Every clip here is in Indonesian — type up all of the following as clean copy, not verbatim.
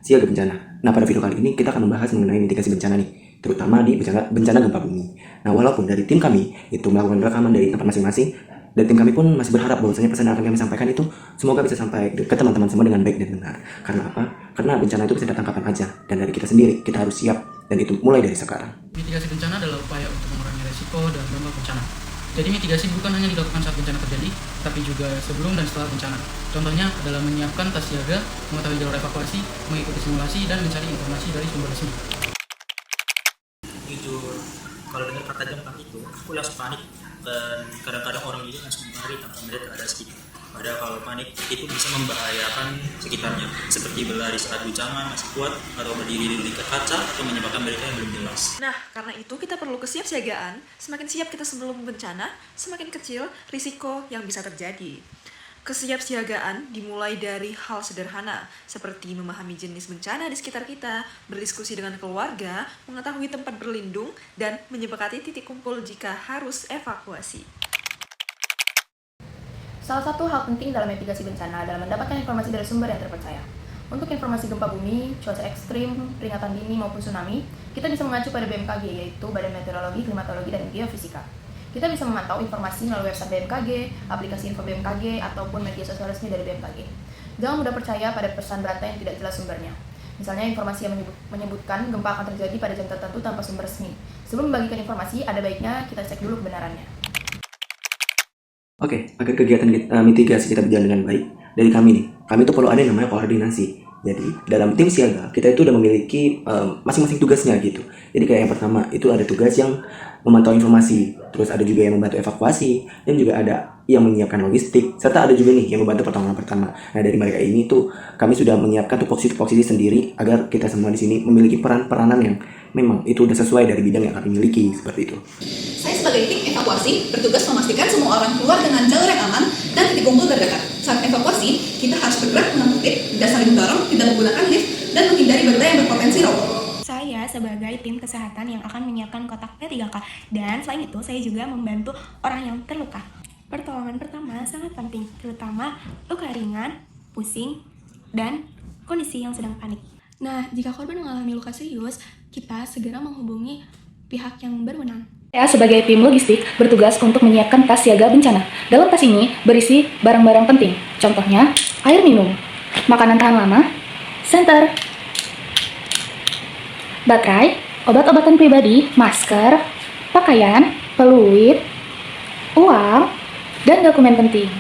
siaga bencana. Nah, pada video kali ini kita akan membahas mengenai mitigasi bencana nih, terutama di bencana gempa bumi. Nah, walaupun dari tim kami itu melakukan rekaman dari tempat masing-masing, dan tim kami pun masih berharap bahwasanya pesan yang akan kami sampaikan itu semoga bisa sampai ke teman-teman semua dengan baik dan benar. Karena apa? Karena bencana itu bisa datang kapan aja, dan dari kita sendiri kita harus siap, dan itu mulai dari sekarang. Mitigasi bencana adalah upaya untuk mengurangi resiko dan dampak bencana. Jadi mitigasi bukan hanya dilakukan saat bencana terjadi, tapi juga sebelum dan setelah bencana. Contohnya adalah menyiapkan tas siaga, mengetahui jalur evakuasi, mengikuti simulasi, dan mencari informasi dari sumber resmi. Jujur, kalau dengar kata gempa itu, aku langsung panik, dan kadang-kadang orang juga langsung lari tanpa melihat ada sedikit. Padahal kalau panik itu bisa membahayakan sekitarnya, seperti berlari saat guncangan masih kuat, atau berdiri di dekat kaca, atau menyebabkan berita yang belum jelas. Nah, karena itu kita perlu kesiapsiagaan. Semakin siap kita sebelum bencana, semakin kecil risiko yang bisa terjadi. Kesiapsiagaan dimulai dari hal sederhana, seperti memahami jenis bencana di sekitar kita, berdiskusi dengan keluarga, mengetahui tempat berlindung, dan menyepakati titik kumpul jika harus evakuasi. Salah satu hal penting dalam mitigasi bencana adalah mendapatkan informasi dari sumber yang terpercaya. Untuk informasi gempa bumi, cuaca ekstrim, peringatan dini maupun tsunami, kita bisa mengacu pada BMKG, yaitu Badan Meteorologi, Klimatologi, dan Geofisika. Kita bisa memantau informasi melalui website BMKG, aplikasi info BMKG, ataupun media sosial resmi dari BMKG. Jangan mudah percaya pada pesan berita yang tidak jelas sumbernya. Misalnya informasi yang menyebutkan gempa akan terjadi pada jam tertentu tanpa sumber resmi. Sebelum membagikan informasi, ada baiknya kita cek dulu kebenarannya. Oke, agar kegiatan mitigasi kita berjalan dengan baik, dari kami itu perlu ada yang namanya koordinasi. Jadi dalam tim siaga kita itu udah memiliki masing-masing tugasnya gitu. Jadi kayak yang pertama itu ada tugas yang memantau informasi, terus ada juga yang membantu evakuasi, dan juga ada yang menyiapkan logistik, serta ada juga nih yang membantu pertolongan pertama. Nah, dari mereka ini tuh kami sudah menyiapkan tupoksi sendiri agar kita semua di sini memiliki peranan yang memang itu udah sesuai dari bidang yang kami miliki, seperti itu. Saya sebagai tim evakuasi bertugas memastikan semua orang keluar dengan jalur yang aman dan titik kumpul terdekat. Saat evakuasi, kita harus bergerak dengan tertib, tidak saling mendorong, tidak menggunakan lift, dan menghindari benda yang berpotensi roboh. Saya sebagai tim kesehatan yang akan menyiapkan kotak P3K, dan selain itu saya juga membantu orang yang terluka. Pertolongan pertama sangat penting, terutama luka ringan, pusing, dan kondisi yang sedang panik. Nah, jika korban mengalami luka serius, kita segera menghubungi pihak yang berwenang. Saya sebagai tim logistik bertugas untuk menyiapkan tas siaga bencana. Dalam tas ini berisi barang-barang penting. Contohnya, air minum, makanan tahan lama, senter, baterai, obat-obatan pribadi, masker, pakaian, peluit, uang, dan dokumen penting.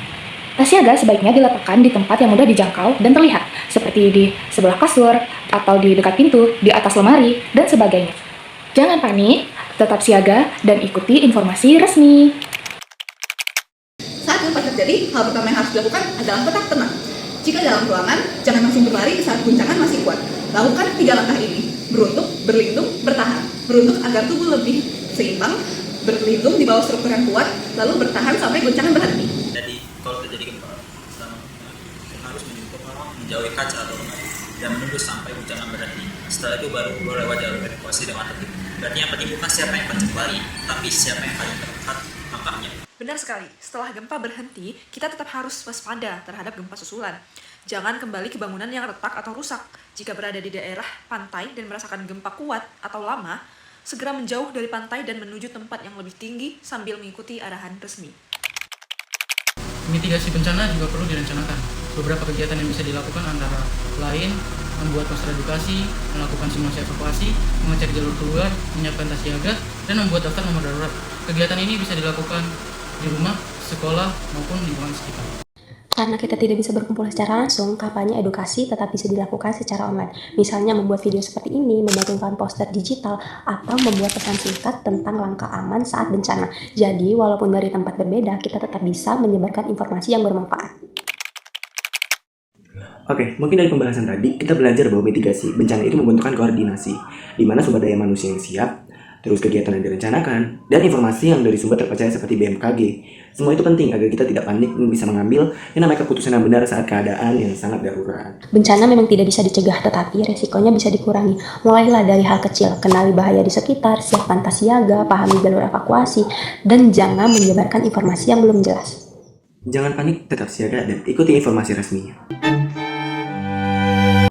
Tas siaga sebaiknya diletakkan di tempat yang mudah dijangkau dan terlihat, seperti di sebelah kasur, atau di dekat pintu, di atas lemari, dan sebagainya. Jangan panik, tetap siaga, dan ikuti informasi resmi. Saat gempa terjadi, hal pertama yang harus dilakukan adalah tetap tenang. Jika dalam ruangan, jangan langsung berlari saat guncangan masih kuat. Lakukan 3 langkah ini: beruntuk, berlindung, bertahan. Beruntuk agar tubuh lebih seimbang, berlindung di bawah struktur yang kuat, lalu bertahan sampai guncangan berhenti. Jadi kalau terjadi gempa, harus menjauhi kaca atau lemari dan menunggu sampai guncangan berhenti. Setelah itu baru lewat jalur evakuasi dengan tertib. Berarti yang penting bukan siapa yang paling kembali, tapi siapa yang paling tepat langkahnya. Benar sekali, setelah gempa berhenti, kita tetap harus waspada terhadap gempa susulan. Jangan kembali ke bangunan yang retak atau rusak. Jika berada di daerah pantai dan merasakan gempa kuat atau lama, segera menjauh dari pantai dan menuju tempat yang lebih tinggi sambil mengikuti arahan resmi. Mitigasi bencana juga perlu direncanakan. Beberapa kegiatan yang bisa dilakukan antara lain membuat poster edukasi, melakukan simulasi evakuasi, mengecek jalur keluar, menyiapkan tas siaga, dan membuat daftar nomor darurat. Kegiatan ini bisa dilakukan di rumah, sekolah, maupun lingkungan sekitar. Karena kita tidak bisa berkumpul secara langsung, kampanye edukasi tetap bisa dilakukan secara online. Misalnya membuat video seperti ini, membagikan poster digital, atau membuat pesan singkat tentang langkah aman saat bencana. Jadi, walaupun dari tempat berbeda, kita tetap bisa menyebarkan informasi yang bermanfaat. Oke, mungkin dari pembahasan tadi kita belajar bahwa mitigasi bencana itu membutuhkan koordinasi, di mana sumber daya manusia yang siap, terus kegiatan yang direncanakan, dan informasi yang dari sumber terpercaya seperti BMKG. Semua itu penting agar kita tidak panik dan bisa mengambil yang namanya keputusan yang benar saat keadaan yang sangat darurat. Bencana memang tidak bisa dicegah, tetapi resikonya bisa dikurangi. Mulailah dari hal kecil, kenali bahaya di sekitar, siapkan tas siaga, pahami jalur evakuasi, dan jangan menyebarkan informasi yang belum jelas. Jangan panik, tetap siaga, dan ikuti informasi resminya.